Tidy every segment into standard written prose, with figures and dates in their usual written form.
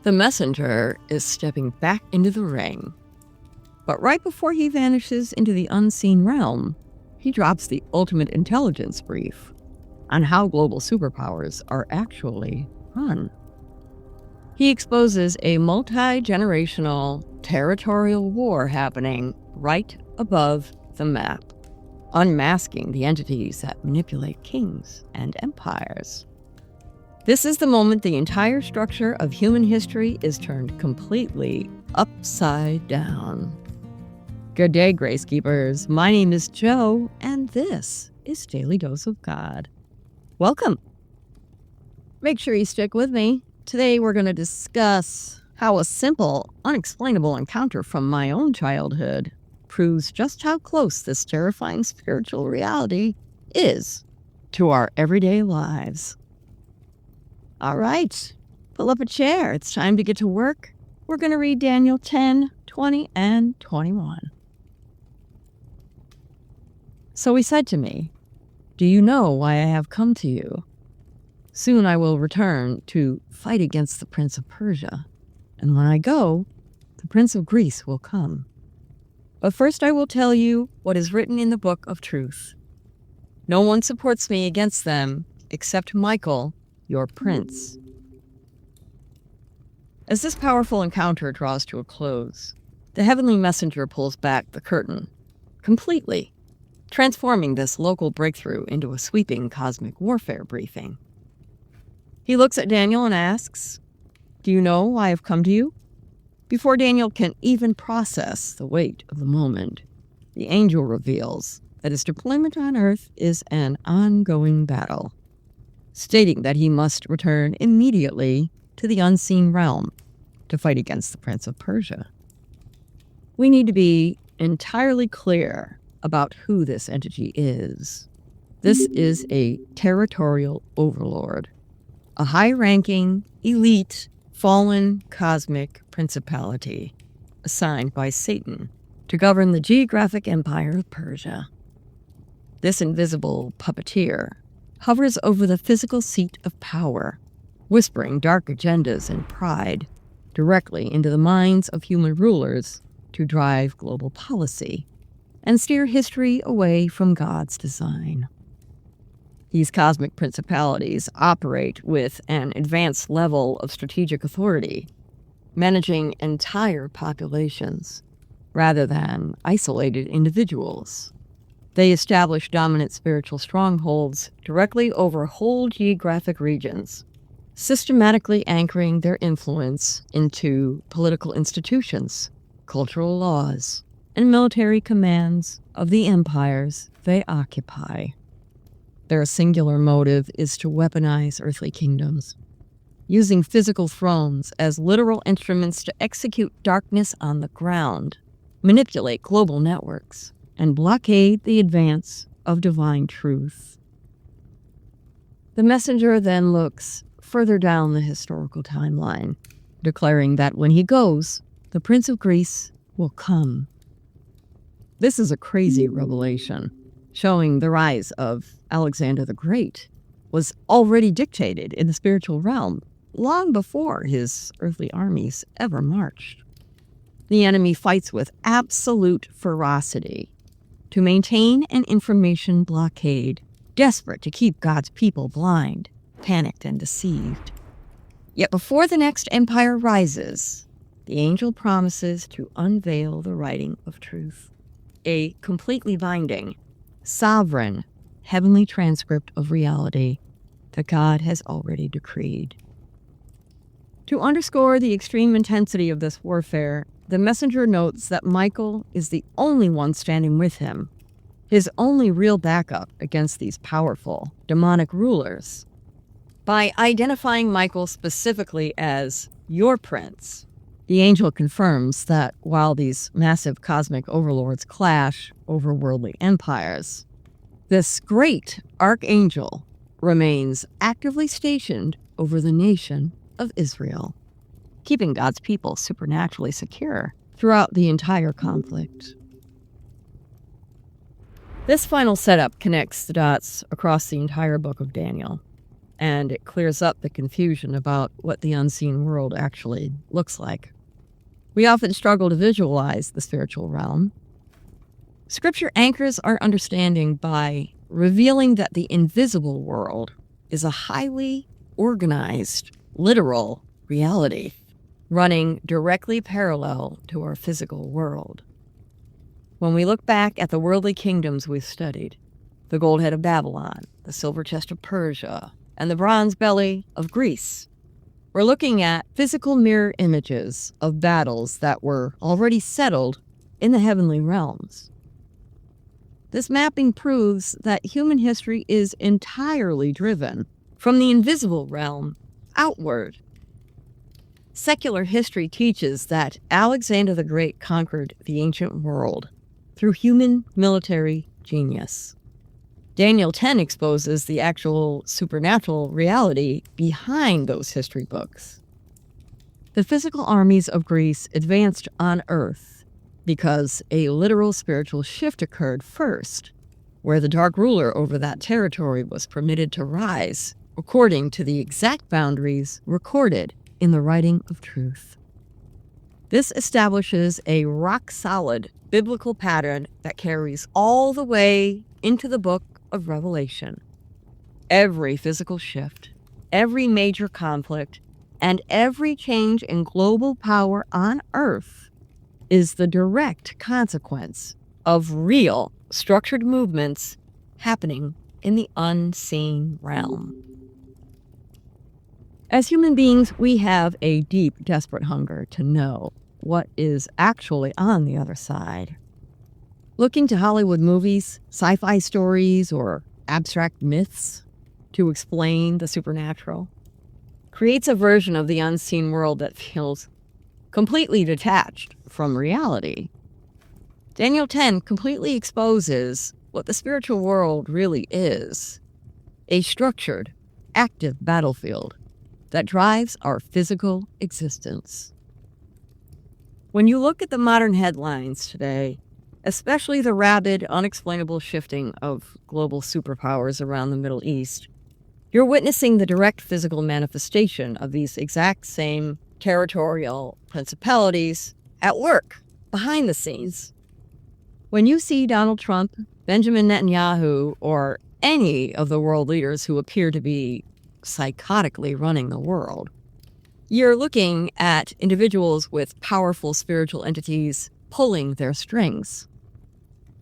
The messenger is stepping back into the ring. But right before he vanishes into the unseen realm, he drops the ultimate intelligence brief on how global superpowers are actually run. He exposes a multi-generational territorial war happening right above the map, unmasking the entities that manipulate kings and empires. This is the moment the entire structure of human history is turned completely upside down. Good day, Gracekeepers. My name is Joe, and this is Daily Dose of God. Welcome. Make sure you stick with me. Today we're going to discuss how a simple, unexplainable encounter from my own childhood proves just how close this terrifying spiritual reality is to our everyday lives. All right, pull up a chair. It's time to get to work. We're going to read Daniel 10, 20, and 21. So he said to me, "Do you know why I have come to you? Soon I will return to fight against the prince of Persia, and when I go, the prince of Greece will come. But first I will tell you what is written in the book of truth. No one supports me against them except Michael, your prince." As this powerful encounter draws to a close, the heavenly messenger pulls back the curtain completely, transforming this local breakthrough into a sweeping cosmic warfare briefing. He looks at Daniel and asks, "Do you know why I've come to you?" Before Daniel can even process the weight of the moment, the angel reveals that his deployment on Earth is an ongoing battle, stating that he must return immediately to the unseen realm to fight against the Prince of Persia. We need to be entirely clear about who this entity is. This is a territorial overlord, a high-ranking, elite, fallen cosmic principality assigned by Satan to govern the geographic empire of Persia. This invisible puppeteer hovers over the physical seat of power, whispering dark agendas and pride directly into the minds of human rulers to drive global policy and steer history away from God's design. These cosmic principalities operate with an advanced level of strategic authority, managing entire populations rather than isolated individuals. They establish dominant spiritual strongholds directly over whole geographic regions, systematically anchoring their influence into political institutions, cultural laws, and military commands of the empires they occupy. Their singular motive is to weaponize earthly kingdoms, using physical thrones as literal instruments to execute darkness on the ground, manipulate global networks, and blockade the advance of divine truth. The messenger then looks further down the historical timeline, declaring that when he goes, the Prince of Greece will come. This is a crazy revelation, showing the rise of Alexander the Great was already dictated in the spiritual realm long before his earthly armies ever marched. The enemy fights with absolute ferocity to maintain an information blockade, desperate to keep God's people blind, panicked, and deceived. Yet before the next empire rises, the angel promises to unveil the writing of truth, a completely binding, sovereign, heavenly transcript of reality that God has already decreed. To underscore the extreme intensity of this warfare, the messenger notes that Michael is the only one standing with him, his only real backup against these powerful, demonic rulers. By identifying Michael specifically as your prince, the angel confirms that while these massive cosmic overlords clash over worldly empires, this great archangel remains actively stationed over the nation of Israel, keeping God's people supernaturally secure throughout the entire conflict. This final setup connects the dots across the entire book of Daniel. and it clears up the confusion about what the unseen world actually looks like. We often struggle to visualize the spiritual realm. Scripture anchors our understanding by revealing that the invisible world is a highly organized, literal reality, running directly parallel to our physical world. When we look back at the worldly kingdoms we've studied, the gold head of Babylon, the silver chest of Persia, and the bronze belly of Greece, we're looking at physical mirror images of battles that were already settled in the heavenly realms. This mapping proves that human history is entirely driven from the invisible realm outward. Secular history teaches that Alexander the Great conquered the ancient world through human military genius. Daniel 10 exposes the actual supernatural reality behind those history books. The physical armies of Greece advanced on Earth because a literal spiritual shift occurred first, where the dark ruler over that territory was permitted to rise according to the exact boundaries recorded in the writing of truth. This establishes a rock-solid biblical pattern that carries all the way into the book of Revelation. Every physical shift, every major conflict, and every change in global power on Earth is the direct consequence of real structured movements happening in the unseen realm. As human beings, we have a deep, desperate hunger to know what is actually on the other side. Looking to Hollywood movies, sci-fi stories, or abstract myths to explain the supernatural creates a version of the unseen world that feels completely detached from reality. Daniel 10 completely exposes what the spiritual world really is: a structured, active battlefield that drives our physical existence. When you look at the modern headlines today, especially the rapid, unexplainable shifting of global superpowers around the Middle East, you're witnessing the direct physical manifestation of these exact same territorial principalities at work behind the scenes. When you see Donald Trump, Benjamin Netanyahu, or any of the world leaders who appear to be psychotically running the world, you're looking at individuals with powerful spiritual entities pulling their strings.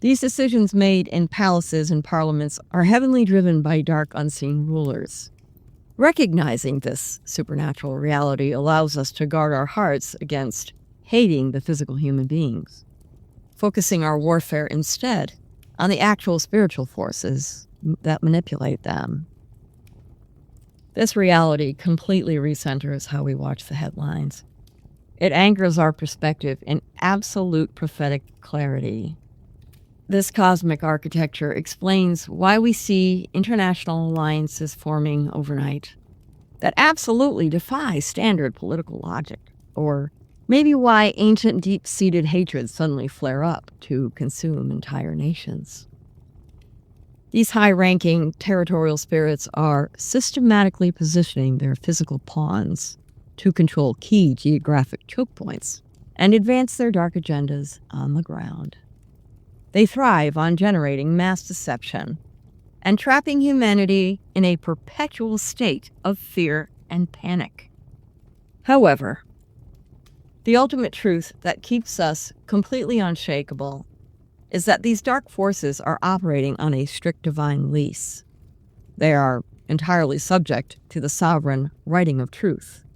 These decisions made in palaces and parliaments are heavily driven by dark, unseen rulers. Recognizing this supernatural reality allows us to guard our hearts against hating the physical human beings, focusing our warfare instead on the actual spiritual forces that manipulate them. This reality completely recenters how we watch the headlines. It anchors our perspective in absolute prophetic clarity. This cosmic architecture explains why we see international alliances forming overnight that absolutely defy standard political logic, or maybe why ancient deep-seated hatreds suddenly flare up to consume entire nations. These high-ranking territorial spirits are systematically positioning their physical pawns to control key geographic choke points and advance their dark agendas on the ground. They thrive on generating mass deception and trapping humanity in a perpetual state of fear and panic. However, the ultimate truth that keeps us completely unshakable is that these dark forces are operating on a strict divine lease. They are entirely subject to the sovereign writing of truth,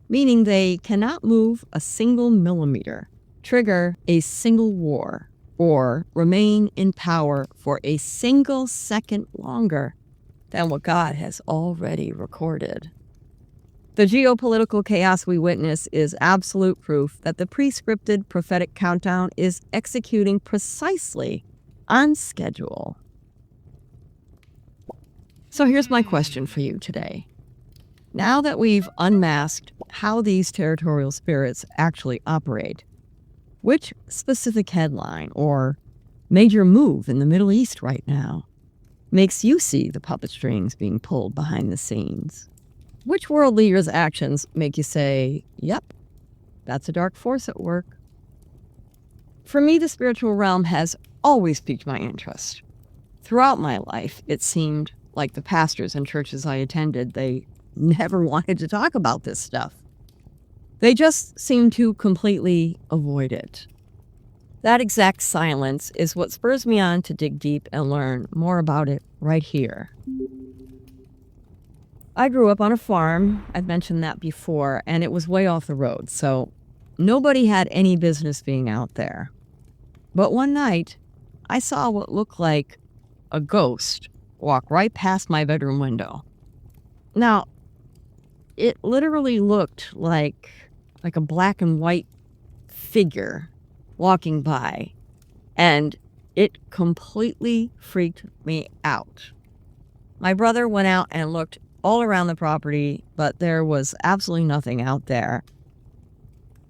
meaning they cannot move a single millimeter, trigger a single war, or remain in power for a single second longer than what God has already recorded. The geopolitical chaos we witness is absolute proof that the pre-scripted prophetic countdown is executing precisely on schedule. So here's my question for you today. Now that we've unmasked how these territorial spirits actually operate, which specific headline or major move in the Middle East right now makes you see the puppet strings being pulled behind the scenes? Which world leader's actions make you say, yep, that's a dark force at work? For me, the spiritual realm has always piqued my interest. Throughout my life, it seemed like the pastors and churches I attended, they never wanted to talk about this stuff. They just seemed to completely avoid it. That exact silence is what spurs me on to dig deep and learn more about it right here. I grew up on a farm, I've mentioned that before, and it was way off the road, so nobody had any business being out there. But one night, I saw what looked like a ghost walk right past my bedroom window. Now, it literally looked like a black and white figure walking by, and it completely freaked me out. My brother went out and looked all around the property, but there was absolutely nothing out there.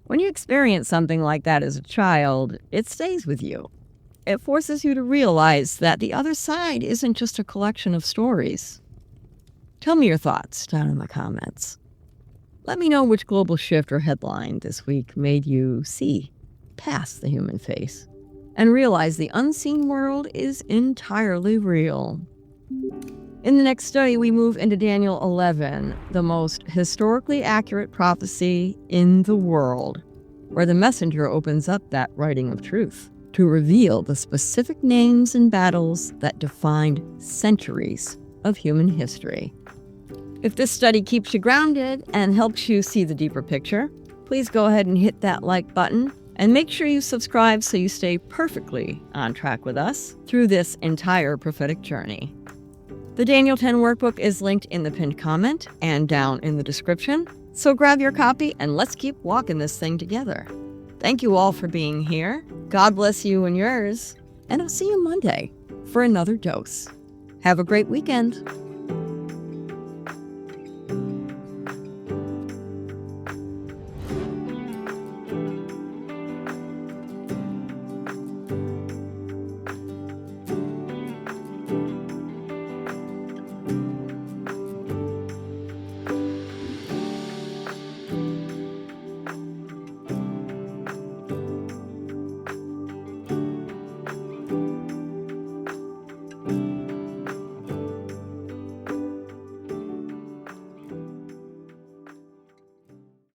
When you experience something like that as a child, it stays with you. It forces you to realize that the other side isn't just a collection of stories. Tell me your thoughts down in the comments. Let me know which global shift or headline this week made you see past the human face and realize the unseen world is entirely real. In the next study, we move into Daniel 11, the most historically accurate prophecy in the world, where the messenger opens up that writing of truth to reveal the specific names and battles that defined centuries of human history. If this study keeps you grounded and helps you see the deeper picture, please go ahead and hit that like button and make sure you subscribe so you stay perfectly on track with us through this entire prophetic journey. The Daniel 10 workbook is linked in the pinned comment and down in the description, so grab your copy and let's keep walking this thing together. Thank you all for being here. God bless you and yours, and I'll see you Monday for another dose. Have a great weekend.